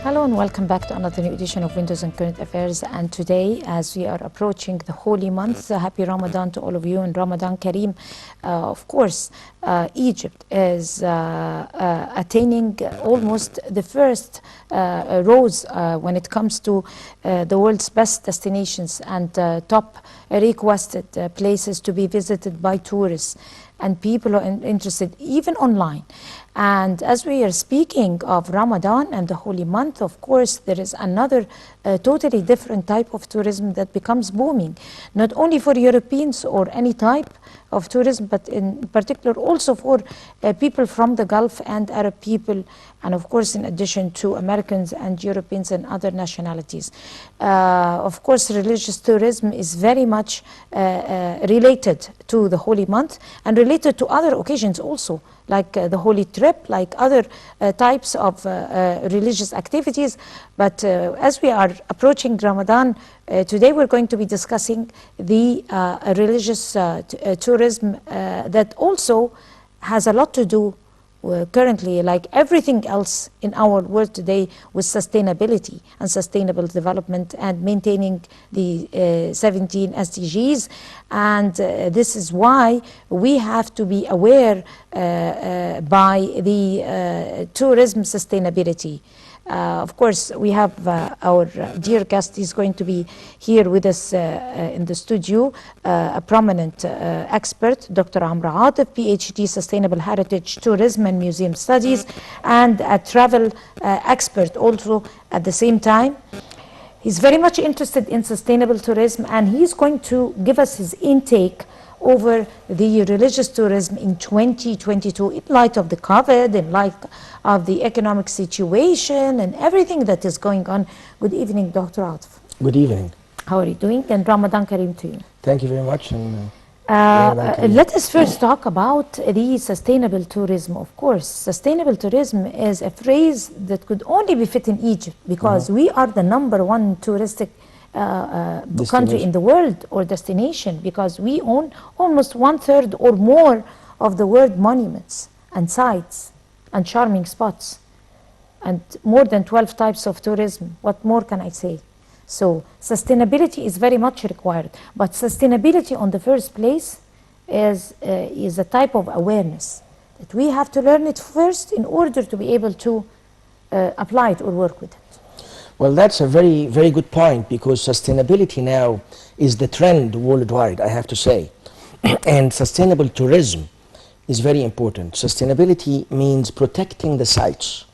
Hello and welcome back to another new edition of Windows and Current Affairs. And today, as we are approaching the holy month, happy Ramadan to all of you and Ramadan Kareem. Of course, Egypt is attaining almost the first rows when it comes to the world's best destinations and top requested places to be visited by tourists and people are interested even online. And as we are speaking of Ramadan and the holy month, of course, there is another totally different type of tourism that becomes booming, not only for Europeans or any type of tourism, but in particular also for people from the Gulf and Arab people, and of course in addition to Americans and Europeans and other nationalities. Of course, religious tourism is very much related to the holy month and related to other occasions also, like the holy trip, like other types of religious activities. But as we are approaching Ramadan, today we're going to be discussing the religious tourism that also has a lot to do currently, like everything else in our world today, with sustainability and sustainable development and maintaining the 17 SDGs. And this is why we have to be aware by the tourism sustainability. Of course, we have our dear guest. He's going to be here with us in the studio, a prominent expert, Dr. Amr Atef, PhD, Sustainable Heritage, Tourism and Museum Studies, and a travel expert also at the same time. He's very much interested in sustainable tourism, and he's going to give us his intake over the religious tourism in 2022 in light of the COVID, in light of the economic situation and everything that is going on. Good evening, Dr. Atef. Good evening. How are you doing? And Ramadan Kareem to you. Thank you very much. And, let us first talk about the sustainable tourism. Of course, sustainable tourism is a phrase that could only be fit in Egypt because we are the #1 touristic country in the world, or destination, because we own almost 1/3 or more of the world monuments and sites and charming spots and more than 12 types of tourism. What more can I say? So sustainability is very much required, but sustainability on the first place is a type of awareness that we have to learn it first in order to be able to apply it or work with it. well, that's a very, very good point, because sustainability now is the trend worldwide, I have to say. And sustainable tourism is very important. Sustainability means protecting the sites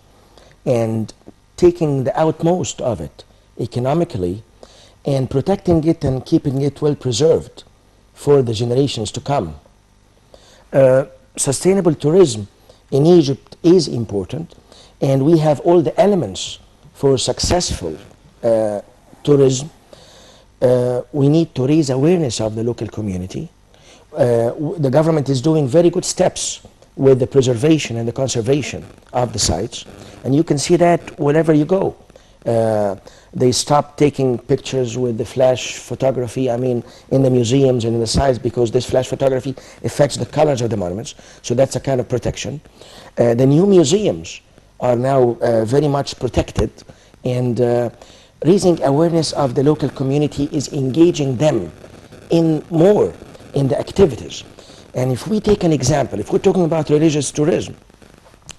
and taking the utmost of it economically and protecting it and keeping it well preserved for the generations to come. Sustainable tourism in Egypt is important, and we have all the elements for successful tourism. We need to raise awareness of the local community. The government is doing very good steps with the preservation and the conservation of the sites, and you can see that wherever you go. They stopped taking pictures with the flash photography, I mean, in the museums and in the sites, because this flash photography affects the colors of the monuments, so that's a kind of protection. The new museums are now very much protected, and raising awareness of the local community is engaging them in more in the activities. And if we take an example, if we're talking about religious tourism,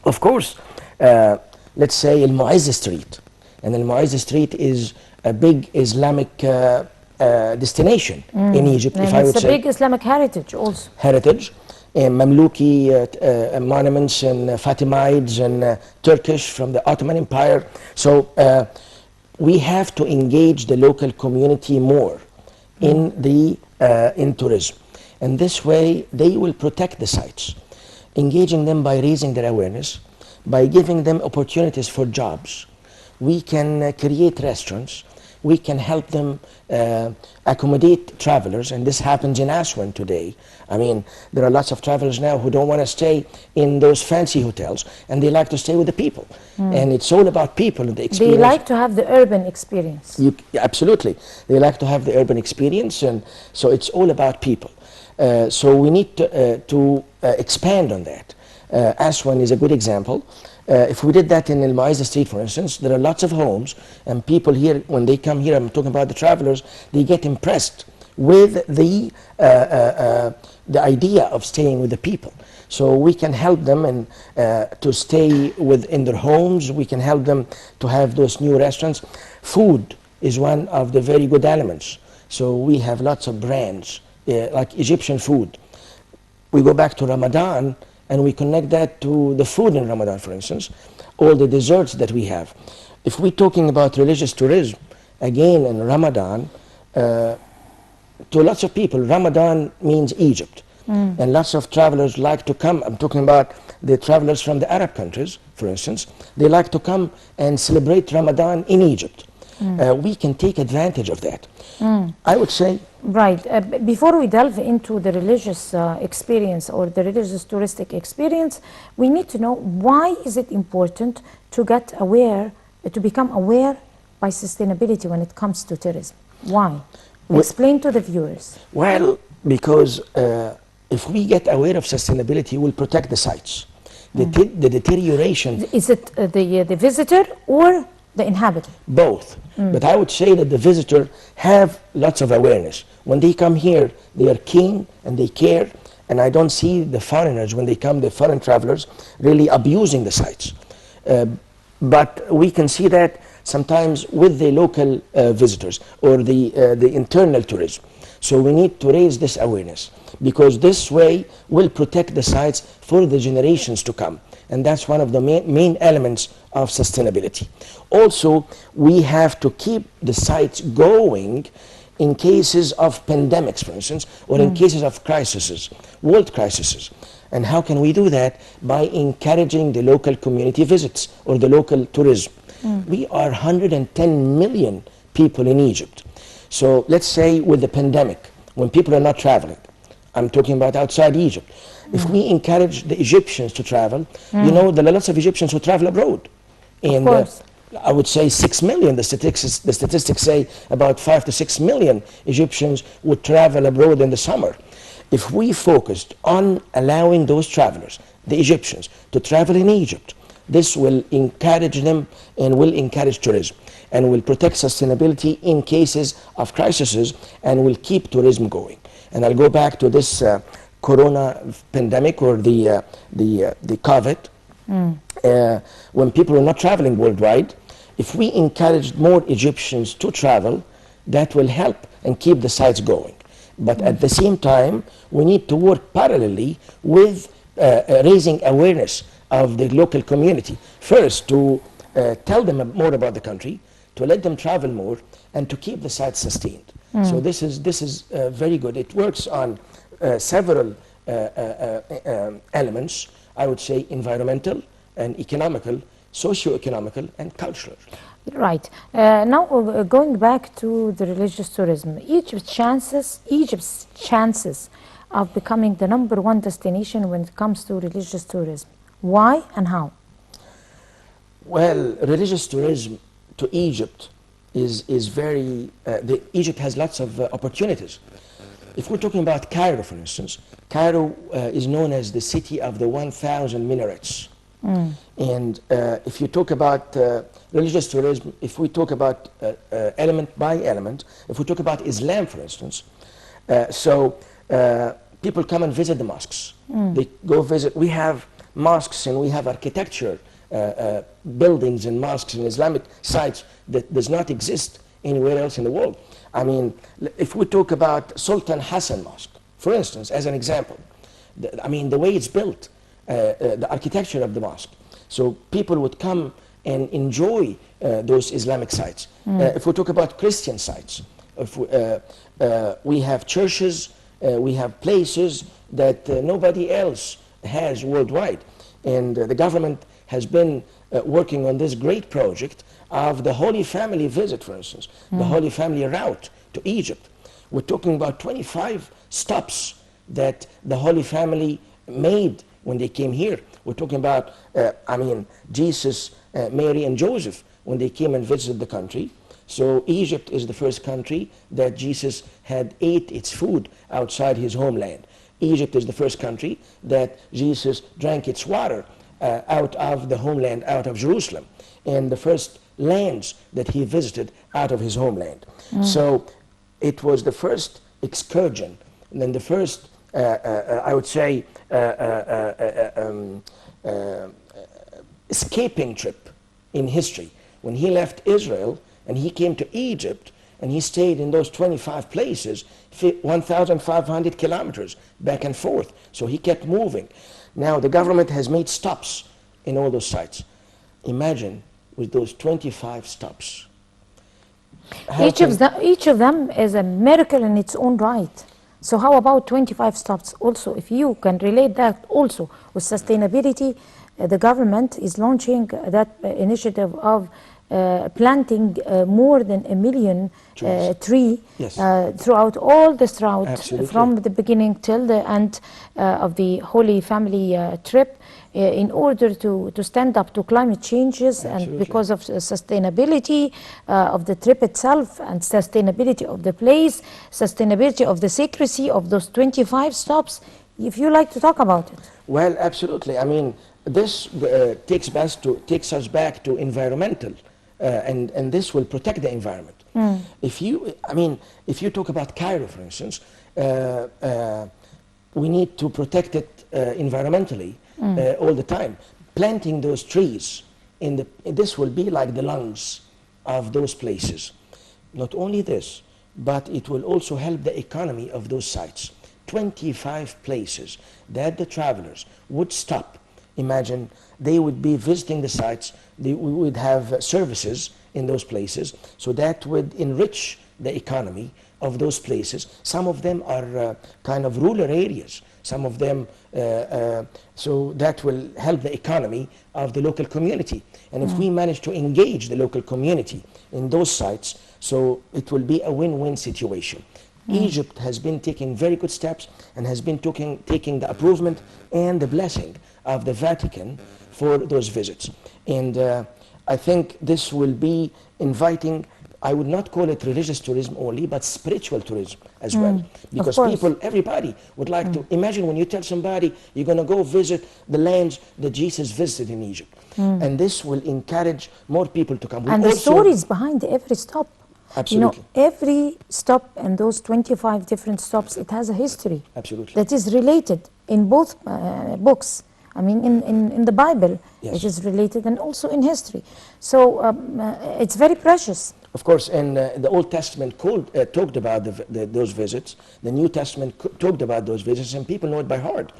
of course, let's say Al Mu'izz Street, and Al Mu'izz Street is a big Islamic destination in Egypt, and if I would say. It's a big Islamic heritage also. Heritage. Mamluki monuments and Fatimids and Turkish from the Ottoman Empire. So we have to engage the local community more in tourism, and this way they will protect the sites, engaging them by raising their awareness, by giving them opportunities for jobs. We can create restaurants. We can help them accommodate travelers, and this happens in Aswan today. I mean, there are lots of travelers now who don't want to stay in those fancy hotels, and they like to stay with the people. And it's all about people and the experience. They like to have the urban experience. Absolutely. They like to have the urban experience, and so it's all about people. So we need to expand on that. Aswan is a good example. If we did that in El Maiza Street, for instance, there are lots of homes, and people here, when they come here, I'm talking about the travelers, they get impressed with the idea of staying with the people. So we can help them and to stay in their homes. We can help them to have those new restaurants. Food is one of the very good elements. So we have lots of brands, like Egyptian food. We go back to Ramadan and we connect that to the food in Ramadan, for instance, all the desserts that we have. If we're talking about religious tourism, again in Ramadan, to lots of people, Ramadan means Egypt. And lots of travelers like to come. I'm talking about the travelers from the Arab countries, for instance. They like to come and celebrate Ramadan in Egypt. We can take advantage of that. I would say. Right. Before we delve into the religious experience or the religious touristic experience, we need to know why is it important to get aware, to become aware by sustainability when it comes to tourism. Why? Explain to the viewers. Well, because if we get aware of sustainability, we'll protect the sites. The deterioration. Is it the visitor or the inhabitant? Both. But I would say that the visitor have lots of awareness. When they come here, they are keen and they care. And I don't see the foreigners, when they come, the foreign travelers, really abusing the sites. But we can see that sometimes with the local visitors or the internal tourism. So we need to raise this awareness, because this way will protect the sites for the generations to come. And that's one of the main elements of sustainability. Also, we have to keep the sites going in cases of pandemics, for instance, or in cases of crises, world crises. And how can we do that? By encouraging the local community visits or the local tourism. We are 110 million people in Egypt. So let's say with the pandemic, when people are not traveling, I'm talking about outside Egypt. If we encourage the Egyptians to travel, you know, there are lots of Egyptians who travel abroad. And I would say 6 million, the statistics say about 5 to 6 million Egyptians would travel abroad in the summer. If we focused on allowing those travelers, the Egyptians, to travel in Egypt, this will encourage them and will encourage tourism and will protect sustainability in cases of crises and will keep tourism going. And I'll go back to this corona pandemic or the COVID. When people are not traveling worldwide, if we encouraged more Egyptians to travel, that will help and keep the sites going. But at the same time, we need to work parallelly with raising awareness of the local community. First, to tell them more about the country, to let them travel more, and to keep the sites sustained. So this is very good. It works on several elements, I would say environmental and economical, socio-economical and cultural. Right. Now going back to the religious tourism, Egypt's chances of becoming the #1 destination when it comes to religious tourism. Why and how? Well, religious tourism to Egypt is very, Egypt has lots of opportunities. If we're talking about Cairo, for instance, Cairo is known as the city of the 1,000 minarets. And if you talk about religious tourism, if we talk about element by element, if we talk about Islam, for instance, people come and visit the mosques. They go visit, we have mosques and we have architecture, buildings and mosques and Islamic sites that does not exist anywhere else in the world. I mean, if we talk about Sultan Hassan Mosque, for instance, as an example, the way it's built, the architecture of the mosque. So people would come and enjoy those Islamic sites. If we talk about Christian sites, we have churches, we have places that nobody else has worldwide. And the government has been working on this great project of the Holy Family visit, for instance, the Holy Family route to Egypt. We're talking about 25 stops that the Holy Family made when they came here. We're talking about, Jesus, Mary, and Joseph when they came and visited the country. So Egypt is the first country that Jesus had ate its food outside his homeland. Egypt is the first country that Jesus drank its water out of the homeland, out of Jerusalem, and the first lands that he visited out of his homeland. So it was the first excursion, and then the first, I would say, escaping trip in history. When he left Israel and he came to Egypt, and he stayed in those 25 places, 1,500 kilometers back and forth. So he kept moving. Now the government has made stops in all those sites. Imagine with those 25 stops. Each of them is a miracle in its own right. So how about 25 stops also? If you can relate that also with sustainability, the government is launching that initiative of planting more than 1 million tree Yes. throughout all this route, Absolutely. from the beginning till the end of the Holy Family trip, in order to stand up to climate changes. Absolutely. And because of sustainability of the trip itself, and sustainability of the place, sustainability of the secrecy of those 25 stops. If you like to talk about it. Well, absolutely. I mean, this takes us back to environmental, and this will protect the environment. If you talk about Cairo, for instance, we need to protect it environmentally all the time. Planting those trees this will be like the lungs of those places. Not only this, but it will also help the economy of those sites. 25 places that the travelers would stop. Imagine they would be visiting the sites, we would have services in those places, so that would enrich the economy of those places. Some of them are kind of rural areas, some of them, so that will help the economy of the local community. And if we manage to engage the local community in those sites, so it will be a win-win situation. Egypt has been taking very good steps and has been taking the approval and the blessing of the Vatican for those visits. And I think this will be inviting, I would not call it religious tourism only, but spiritual tourism as well. Because people, everybody would like to, imagine when you tell somebody you're going to go visit the lands that Jesus visited in Egypt. And this will encourage more people to come. And the stories behind every stop. Absolutely. You know, every stop and those 25 different stops, it has a history. Absolutely. That is related in both books. I mean, in the Bible, Yes. it is related, and also in history. So it's very precious. Of course, and the Old Testament talked about those visits. The New Testament talked about those visits, and people know it by heart.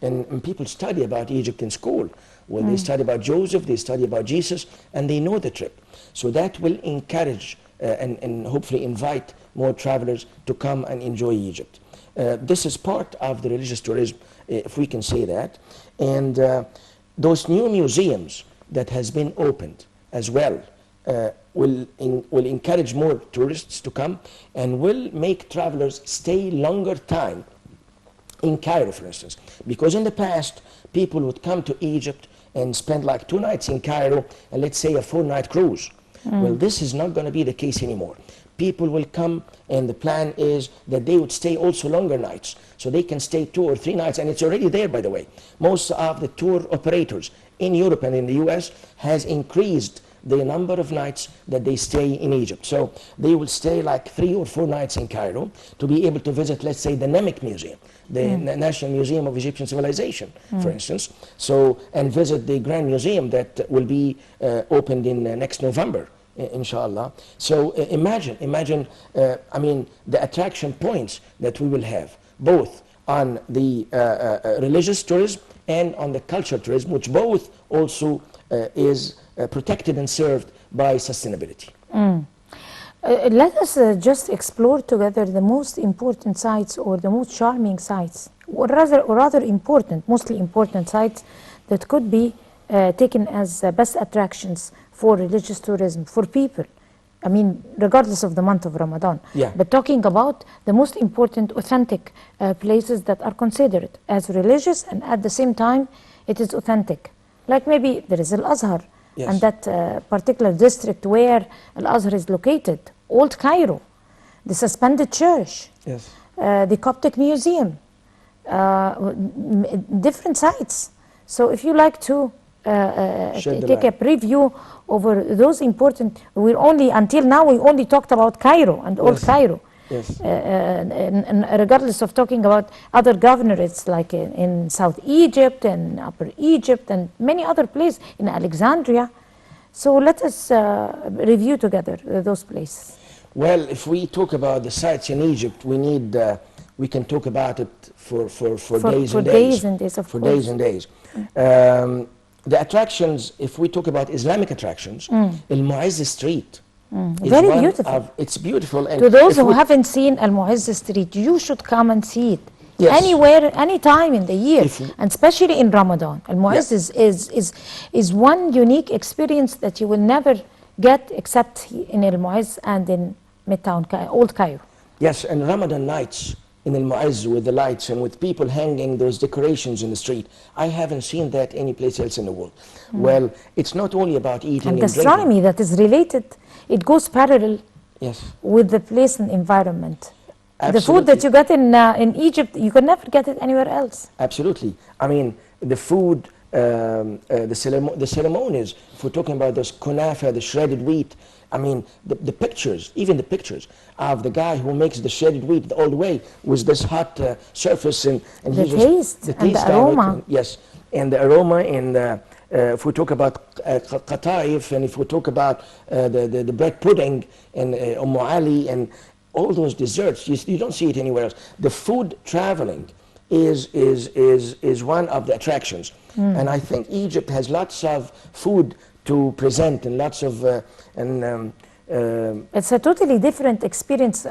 And people study about Egypt in school. Well, they study about Joseph, they study about Jesus, and they know the trip. So that will encourage and hopefully invite more travelers to come and enjoy Egypt. This is part of the religious tourism, if we can say that. And those new museums that has been opened as well will encourage more tourists to come and will make travelers stay longer time in Cairo, for instance. Because in the past, people would come to Egypt and spend like 2 nights in Cairo and let's say a 4-night cruise. Well, this is not going to be the case anymore. People will come, and the plan is that they would stay also longer nights. So they can stay 2 or 3 nights, and it's already there, by the way. Most of the tour operators in Europe and in the US has increased the number of nights that they stay in Egypt. So they will stay like 3 or 4 nights in Cairo to be able to visit, let's say, the Nemik Museum, the National Museum of Egyptian Civilization, for instance. So, and visit the Grand Museum that will be opened in next November, inshallah. So imagine, I mean, the attraction points that we will have, both on the religious tourism and on the cultural tourism, which both also is protected and served by sustainability. Let us just explore together the most important sites, or the most charming sites, or rather important, mostly important sites that could be taken as best attractions for religious tourism for people. I mean, regardless of the month of Ramadan. Yeah. But talking about the most important, authentic places that are considered as religious, and at the same time, it is authentic. Like maybe there is Al-Azhar, Yes. and that particular district where Al-Azhar is located, Old Cairo, the Suspended Church, Yes. the Coptic Museum, different sites. So if you like to Shed the take a light. preview over those important, until now we only talked about Cairo and old Yes. Cairo. Yes. And regardless of talking about other governorates like in South Egypt and Upper Egypt and many other places in Alexandria. So let us review together those places. Well, if we talk about the sites in Egypt, we can talk about it for days For and days. days and days, of For course. days and days. The attractions, if we talk about Islamic attractions, Al Mu'izz Street is Very one beautiful. of, it's beautiful. And To those if who we- haven't seen Al Mu'izz Street, you should come and see it. Yes. Anywhere, any time in the year, If we- and especially in Ramadan. Al Mu'izz is one unique experience that you will never get except in Al Mu'izz and in Midtown, Old Cairo. Yes, and Ramadan nights in Al Mu'izz with the lights and with people hanging those decorations in the street. I haven't seen that any place else in the world. Well, it's not only about eating And and drinking. gastronomy that is related, it goes parallel Yes. with the place and environment. The Absolutely. food that you get in Egypt, you can never get it anywhere else. Absolutely. I mean, the food, the ceremonies, if we're talking about those kunafa, the shredded wheat, I mean, the pictures, even the pictures of the guy who makes the shredded wheat all the way with this hot surface and The he just- taste and the of it, aroma. and- yes, and the aroma, and if we talk about qataif, and if we talk about the bread pudding and Ali and all those desserts, you don't see it anywhere else. The food traveling is one of the attractions. And I think Egypt has lots of food to present and lots of It's a totally different experience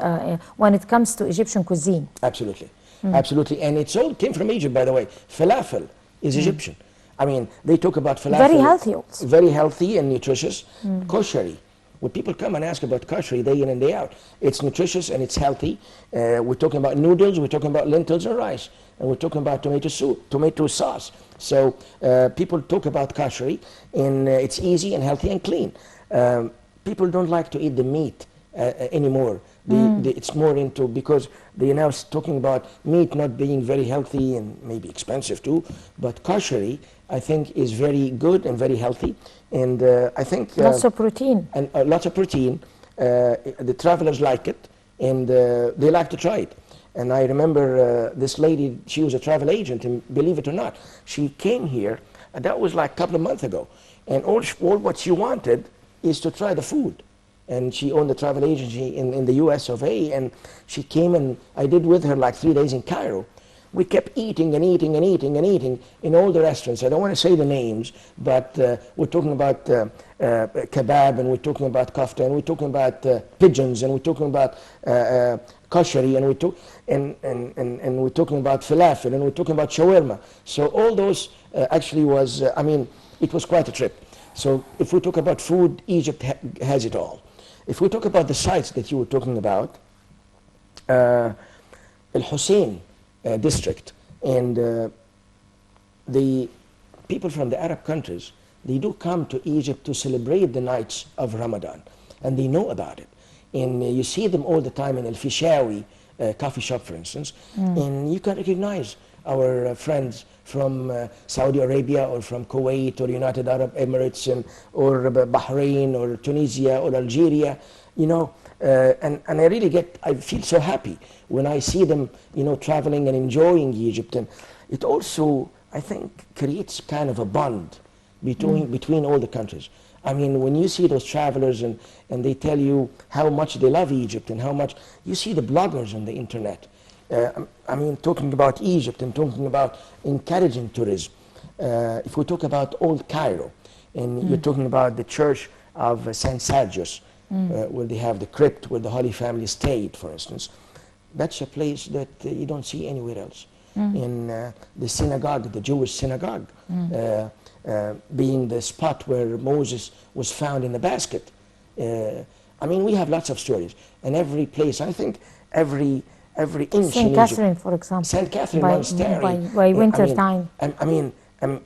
when it comes to Egyptian cuisine. absolutely, absolutely, and it's all came from Egypt, by the way. Falafel is Egyptian. I mean, they talk about falafel. Very healthy also. Very healthy and nutritious. Koshari. When people come and ask about koshari day in and day out, it's nutritious and it's healthy. We're talking about noodles, we're talking about lentils and rice, and we're talking about tomato soup, tomato sauce. So people talk about koshari, and it's easy and healthy and clean. People don't like to eat the meat anymore. It's more into, because they're now talking about meat not being very healthy and maybe expensive too, but koshari I think is very good and very healthy, and I think Lots of protein. and lots of protein. The travelers like it, and they like to try it. And I remember this lady, she was a travel agent, and believe it or not, she came here, and that was like a couple of months ago, and all what she wanted is to try the food. And she owned a travel agency in the US of A, and she came, and I did with her like 3 days in Cairo. We kept eating and eating and eating and eating in all the restaurants. I don't want to say the names, but we're talking about kebab, and we're talking about kafta, and we're talking about pigeons, and we're talking about koshari, and we're talking about falafel, and we're talking about shawarma. So all those actually was, I mean, it was quite a trip. So if we talk about food, Egypt has it all. If we talk about the sites that you were talking about, Al-Hussein district, and the people from the Arab countries, they do come to Egypt to celebrate the nights of Ramadan, and they know about it. And you see them all the time in Al-Fishawi coffee shop, for instance, and you can recognize our friends from Saudi Arabia or from Kuwait or United Arab Emirates or Bahrain or Tunisia or Algeria, you know, and I really I feel so happy when I see them, you know, traveling and enjoying Egypt. And it also, I think, creates kind of a bond between all the countries. I mean, when you see those travelers and they tell you how much they love Egypt and how much, you see the bloggers on the internet, I mean, talking about Egypt and talking about encouraging tourism. If we talk about Old Cairo, and you're talking about the church of St. Sergius, where they have the crypt where the Holy Family stayed, for instance, that's a place that you don't see anywhere else. In the synagogue, the Jewish synagogue, being the spot where Moses was found in the basket. I mean, we have lots of stories, and every place, I think, every inch in St. Egypt. Catherine, for example. St. Catherine by, Monastery. by winter time. I mean,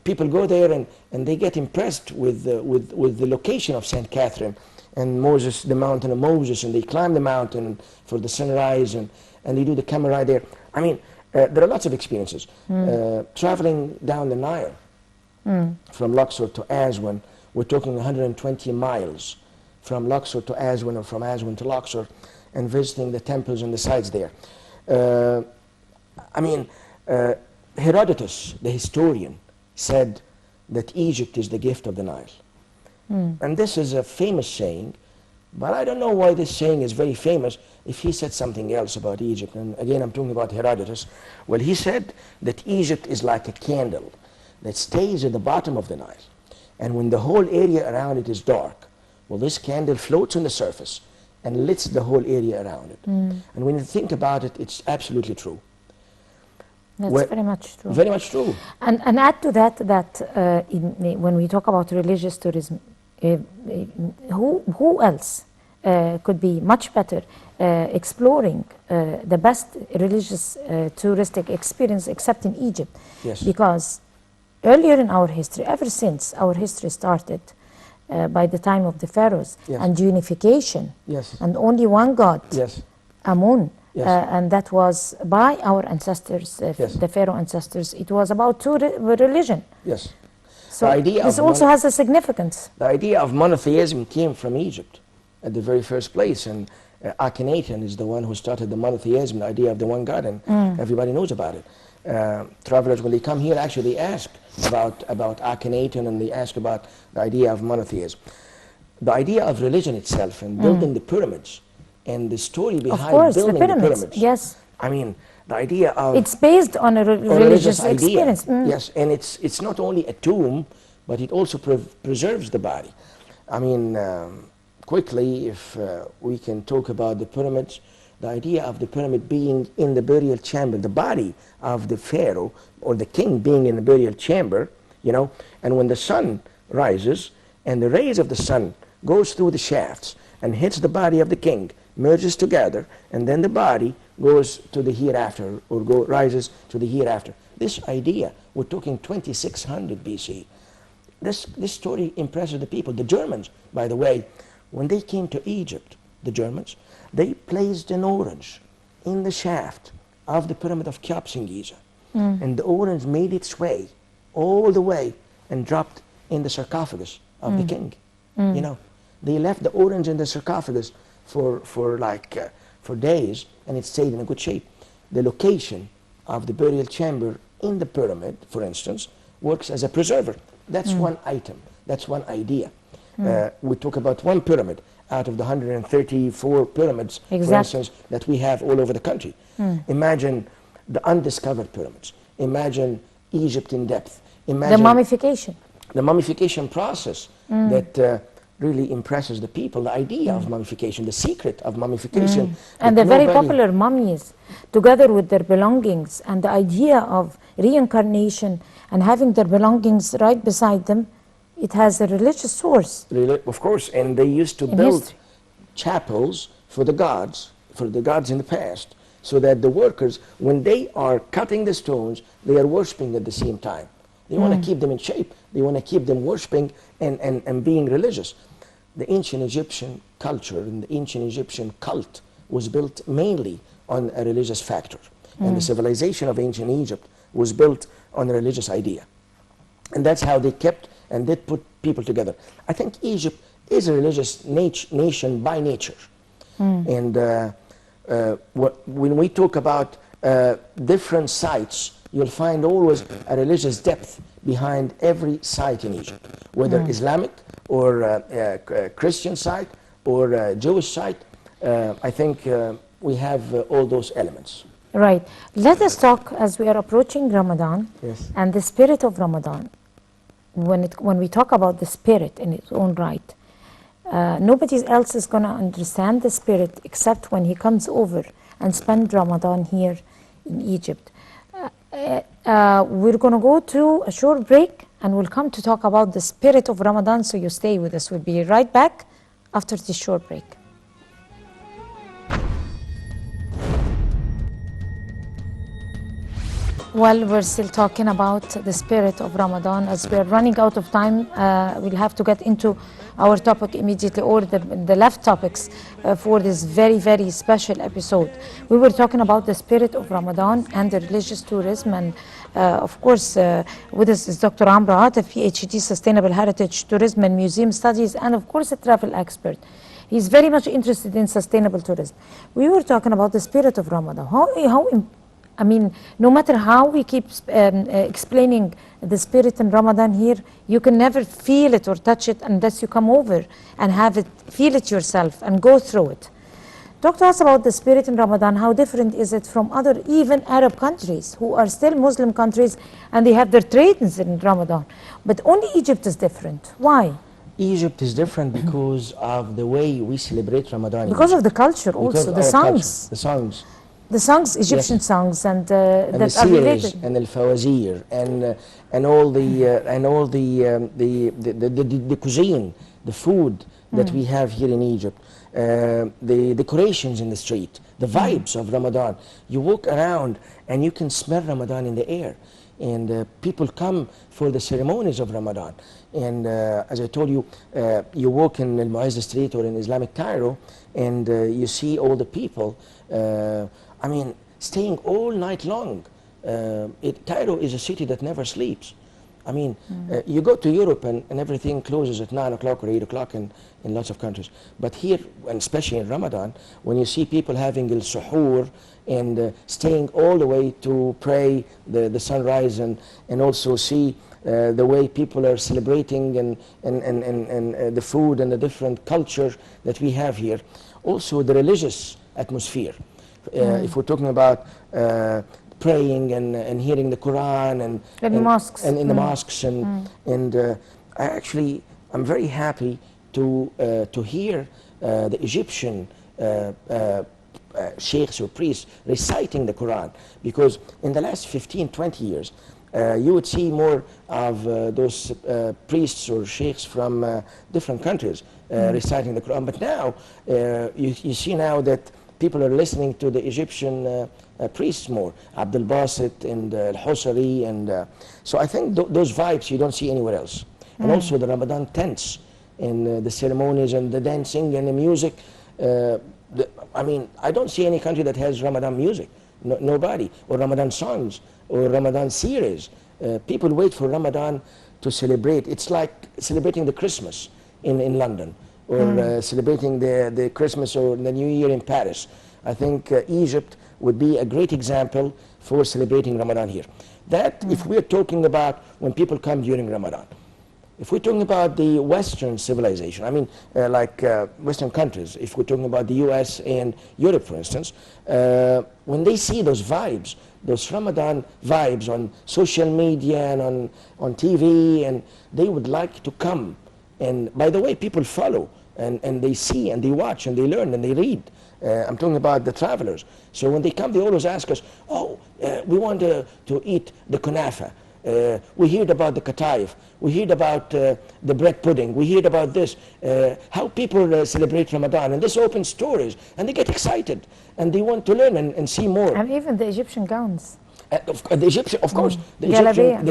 people go there and they get impressed with the location of St. Catherine and Moses, the mountain of Moses, and they climb the mountain for the sunrise, and they do the camera ride there. I mean, There are lots of experiences. Traveling down the Nile from Luxor to Aswan, we're talking 120 miles from Luxor to Aswan or from Aswan to Luxor, and visiting the temples and the sites there. Herodotus, the historian, said that Egypt is the gift of the Nile. And this is a famous saying, but I don't know why this saying is very famous if he said something else about Egypt. And again, I'm talking about Herodotus. Well, he said that Egypt is like a candle that stays at the bottom of the Nile. And when the whole area around it is dark, well, this candle floats on the surface and lights the whole area around it. And when you think about it, it's absolutely true. That's very much true. Very much true. And add to that when we talk about religious tourism, who else could be much better exploring the best religious touristic experience except in Egypt? Yes. Because earlier in our history, ever since our history started, by the time of the pharaohs, yes, and unification, yes, and only one God, yes, Amun, yes, and that was by our ancestors, yes, the pharaoh ancestors. It was about religion. Yes. So this also has a significance. The idea of monotheism came from Egypt at the very first place, and Akhenaten is the one who started the monotheism, the idea of the one God, and everybody knows about it. Travelers, when they come here, actually ask about Akhenaten, and they ask about the idea of monotheism. The idea of religion itself and building the pyramids and the story behind building the pyramids. Yes. I mean, the idea of... It's based on a religious experience. Yes, and it's not only a tomb, but it also preserves the body. I mean, quickly, if we can talk about the pyramids, the idea of the pyramid being in the burial chamber, the body of the pharaoh or the king being in the burial chamber, you know, and when the sun rises and the rays of the sun goes through the shafts and hits the body of the king, merges together, and then the body goes to the hereafter or rises to the hereafter. This idea, we're talking 2600 BC. This story impresses the people. The Germans, by the way, when they came to Egypt, the Germans, they placed an orange in the shaft of the pyramid of Cheops in Giza. And the orange made its way all the way and dropped in the sarcophagus of the king. You know, they left the orange in the sarcophagus for days, and it stayed in a good shape. The location of the burial chamber in the pyramid, for instance, works as a preserver. That's one item. That's one idea. We talk about one pyramid out of the 134 pyramids, for instance, that we have all over the country. Imagine the undiscovered pyramids. Imagine Egypt in depth. Imagine the mummification. The mummification process that really impresses the people. The idea of mummification, the secret of mummification. And the very popular mummies, together with their belongings, and the idea of reincarnation and having their belongings right beside them, it has a religious source. Of course, and they used to build chapels for the gods in the past, so that the workers, when they are cutting the stones, they are worshiping at the same time. They want to keep them in shape. They want to keep them worshiping and being religious. The ancient Egyptian culture and the ancient Egyptian cult was built mainly on a religious factor. And the civilization of ancient Egypt was built on a religious idea. And that's how they kept and did put people together. I think Egypt is a religious nation by nature. And when we talk about different sites, you'll find always a religious depth behind every site in Egypt, whether Islamic or Christian site or Jewish site. I think we have all those elements. Right. Let us talk, as we are approaching Ramadan, and the spirit of Ramadan. When we talk about the spirit in its own right, nobody else is going to understand the spirit except when he comes over and spend Ramadan here in Egypt. We're going to go to a short break, and we'll come to talk about the spirit of Ramadan, so you stay with us. We'll be right back after this short break. Well, we're still talking about the spirit of Ramadan. As we're running out of time, we'll have to get into our topic immediately, or the left topics for this very, very special episode. We were talking about the spirit of Ramadan and the religious tourism, and of course, with us is Dr. Amr Atef, PhD, Sustainable Heritage Tourism and Museum Studies, and of course, a travel expert. He's very much interested in sustainable tourism. We were talking about the spirit of Ramadan. I mean, no matter how we keep explaining the spirit in Ramadan here, you can never feel it or touch it unless you come over and have it, feel it yourself and go through it. Talk to us about the spirit in Ramadan. How different is it from other, even Arab countries, who are still Muslim countries and they have their trades in Ramadan? But only Egypt is different. Why? Egypt is different because of the way we celebrate Ramadan. Because of the culture also, the songs. The songs. The songs, Egyptian songs, and that the are related. And the fawazir, and all the cuisine, the food that we have here in Egypt, the decorations in the street, the vibes of Ramadan. You walk around and you can smell Ramadan in the air, and people come for the ceremonies of Ramadan. And as I told you, you walk in Al Mu'izz Street or in Islamic Cairo, and you see all the people. I mean, staying all night long. Cairo is a city that never sleeps. I mean, you go to Europe and everything closes at 9 o'clock or 8 o'clock in lots of countries. But here, and especially in Ramadan, when you see people having al-suhoor and staying all the way to pray the sunrise, and also see the way people are celebrating and the food and the different culture that we have here. Also the religious atmosphere. If we're talking about praying and hearing the Quran and mosques. And in the mosques I'm very happy to hear the Egyptian sheikhs or priests reciting the Quran, because in the last 15-20 years you would see more of those priests or sheikhs from different countries reciting the Quran. But now you see now that people are listening to the Egyptian priests more, Abdul Basit and Al-Husari, and so I think those vibes you don't see anywhere else. And also the Ramadan tents and the ceremonies and the dancing and the music. I mean, I don't see any country that has Ramadan music, nobody, or Ramadan songs, or Ramadan series. People wait for Ramadan to celebrate. It's like celebrating the Christmas in London, or celebrating the Christmas or the New Year in Paris. I think Egypt would be a great example for celebrating Ramadan here. That, if we're talking about when people come during Ramadan, if we're talking about the Western civilization, I mean, Western countries, if we're talking about the US and Europe, for instance, when they see those vibes, those Ramadan vibes on social media and on TV, and they would like to come. And by the way, people follow, and they see, and they watch, and they learn, and they read. I'm talking about the travelers. So when they come, they always ask us, we want to eat the kunafa. We heard about the kataif. We heard about the bread pudding. We heard about this, how people celebrate Ramadan. And this opens stories, and they get excited, and they want to learn and see more. And even the Egyptian gowns. The Egyptian, of course, the Galabeya.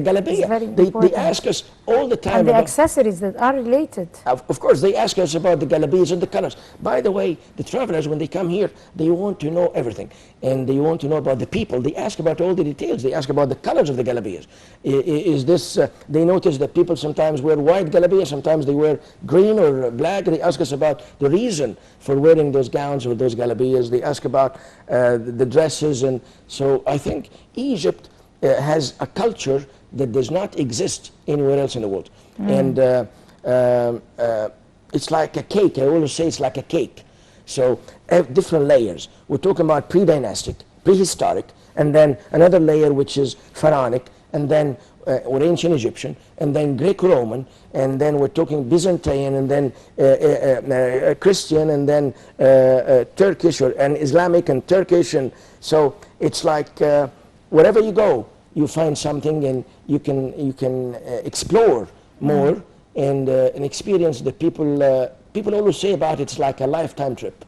They ask us all the time. And the accessories that are related. Of course, they ask us about the galabiyas and the colors. By the way, the travelers, when they come here, they want to know everything. And they want to know about the people. They ask about all the details. They ask about the colors of the galabiyas. Is this, they notice that people sometimes wear white galabiyas, sometimes they wear green or black. They ask us about the reason for wearing those gowns or those galabiyas. They ask about the dresses. And so I think Egypt has a culture that does not exist anywhere else in the world. And it's like a cake. I always say it's like a cake. So different layers. We're talking about pre-dynastic, prehistoric, and then another layer which is pharaonic, and then or ancient Egyptian, and then Greco-Roman, and then we're talking Byzantine, and then Christian, and then Turkish and Islamic and Turkish. And so it's like wherever you go, you find something, and you can explore more and experience the people. People always say about it's like a lifetime trip.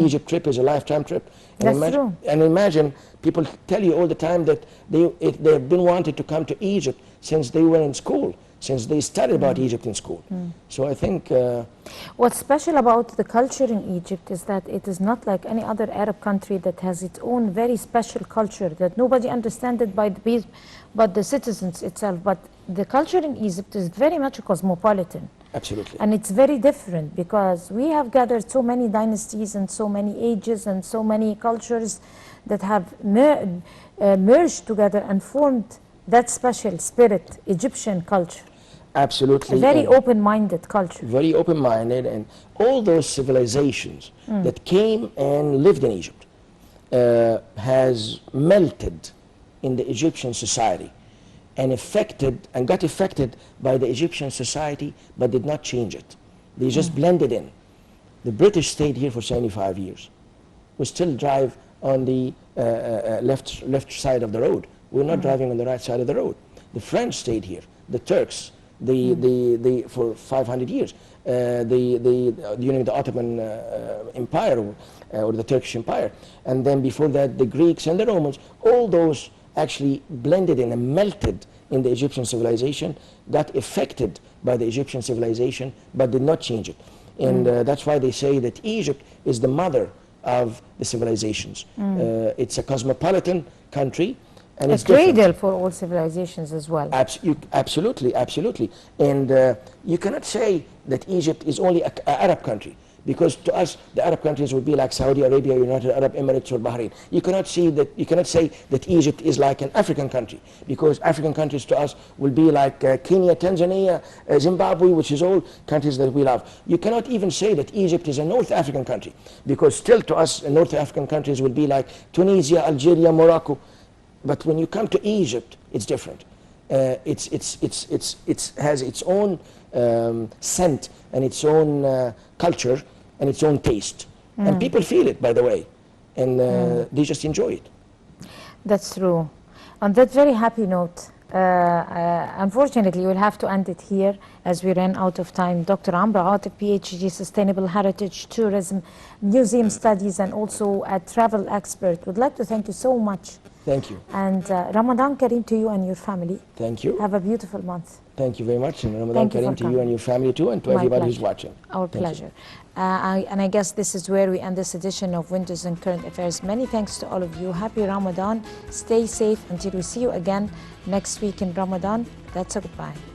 Egypt trip is a lifetime trip. And That's true. And imagine, people tell you all the time that they've been wanting to come to Egypt since they were in school, since they studied about Egypt in school. So I think... What's special about the culture in Egypt is that it is not like any other Arab country that has its own very special culture that nobody understands it but the citizens itself. But the culture in Egypt is very much cosmopolitan. Absolutely. And it's very different because we have gathered so many dynasties and so many ages and so many cultures that have merged together and formed that special spirit, Egyptian culture. Absolutely. A very open-minded culture. Very open-minded, and all those civilizations that came and lived in Egypt has melted in the Egyptian society and got affected by the Egyptian society, but did not change it. They just blended in. The British stayed here for 75 years. We still drive on the left side of the road. We're not driving on the right side of the road. The French stayed here. The Turks, for 500 years. During the Ottoman Empire or the Turkish Empire. And then before that, the Greeks and the Romans, all those actually blended in and melted in the Egyptian civilization, got affected by the Egyptian civilization, but did not change it. And that's why they say that Egypt is the mother of the civilizations. It's a cosmopolitan country, and it's a cradle for all civilizations as well. Absolutely, absolutely. And you cannot say that Egypt is only an Arab country, because to us, the Arab countries would be like Saudi Arabia, United Arab Emirates, or Bahrain. You cannot say that Egypt is like an African country, because African countries to us will be like Kenya, Tanzania, Zimbabwe, which is all countries that we love. You cannot even say that Egypt is a North African country, because still to us, North African countries will be like Tunisia, Algeria, Morocco. But when you come to Egypt, it's different. It has its own scent and its own culture and its own taste. And people feel it, by the way, and they just enjoy it. That's true. On that very happy note, unfortunately, we'll have to end it here as we ran out of time. Dr. Amr Atef, PhD, Sustainable Heritage, Tourism, Museum Studies, and also a travel expert. Would like to thank you so much. Thank you. And Ramadan Kareem to you and your family. Thank you. Have a beautiful month. Thank you very much. And Ramadan Kareem to you and your family too, and to everybody who's watching. Our pleasure. And I guess this is where we end this edition of Windows and Current Affairs. Many thanks to all of you. Happy Ramadan. Stay safe until we see you again next week in Ramadan. That's a goodbye.